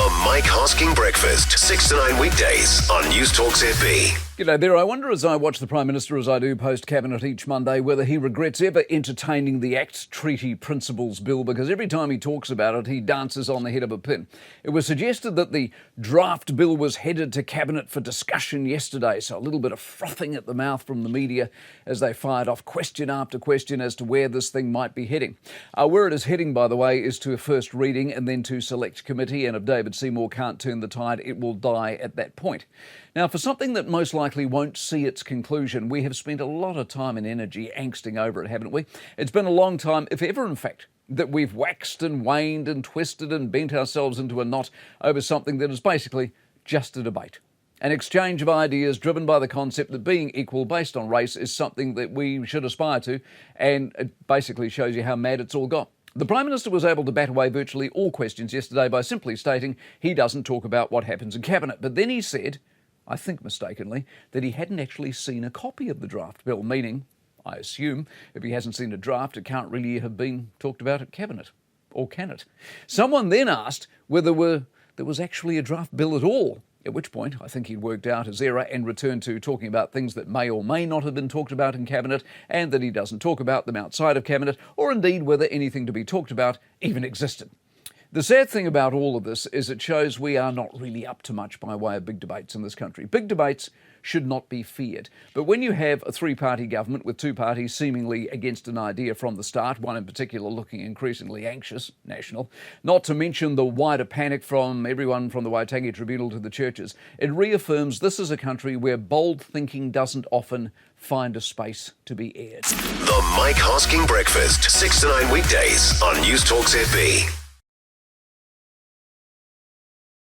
The Mike Hosking Breakfast, 6 to 9 weekdays on Newstalk ZB. G'day there. I wonder as I watch the Prime Minister, as I do post-Cabinet each Monday, whether he regrets ever entertaining the Act Treaty Principles Bill, because every time he talks about it, he dances on the head of a pin. It was suggested that the draft bill was headed to Cabinet for discussion yesterday, so a little bit of frothing at the mouth from the media as they fired off question after question as to where this thing might be heading. Where it is heading, by the way, is to a first reading and then to select committee, and if David Seymour can't turn the tide, it will die at that point. Now, for something that most likely won't see its conclusion, we have spent a lot of time and energy angsting over it, haven't we? It's been a long time, if ever, in fact, that we've waxed and waned and twisted and bent ourselves into a knot over something that is basically just a debate. An exchange of ideas driven by the concept that being equal based on race is something that we should aspire to, and it basically shows you how mad it's all got. The Prime Minister was able to bat away virtually all questions yesterday by simply stating he doesn't talk about what happens in Cabinet. But then he said, I think mistakenly, that he hadn't actually seen a copy of the draft bill, meaning, I assume, if he hasn't seen a draft, it can't really have been talked about at Cabinet. Or can it? Someone then asked whether there was actually a draft bill at all, at which point I think he'd worked out his error and returned to talking about things that may or may not have been talked about in Cabinet, and that he doesn't talk about them outside of Cabinet, or indeed whether anything to be talked about even existed. The sad thing about all of this is it shows we are not really up to much by way of big debates in this country. Big debates should not be feared. But when you have a three-party government with two parties seemingly against an idea from the start, one in particular looking increasingly anxious, national, not to mention the wider panic from everyone from the Waitangi Tribunal to the churches, it reaffirms this is a country where bold thinking doesn't often find a space to be aired. The Mike Hosking Breakfast, 6 to 9 weekdays on Newstalk ZB.